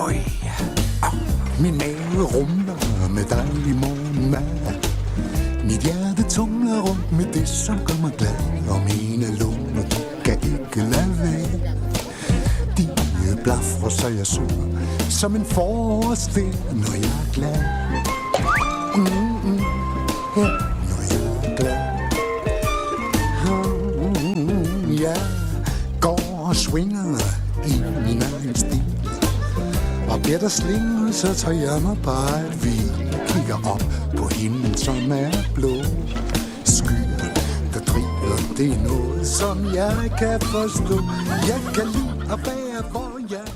Øj, min mave rumler med dejlig morgenmad. Mit hjerte tumler rundt med det, som gør mig glad. Og mine lunger, de kan ikke lade være. De blafrer, så jeg synger som en forårsvind, når jeg er glad. Ja, når jeg er glad. Jeg går og swinger i min egen stil. Og bliver der slinger, så tager jeg mig bare et hvil. Kigger op på himlen, som er blå. Skyer, der driver, det er noget, som jeg kan forstå. Jeg kan lide at være, hvor jeg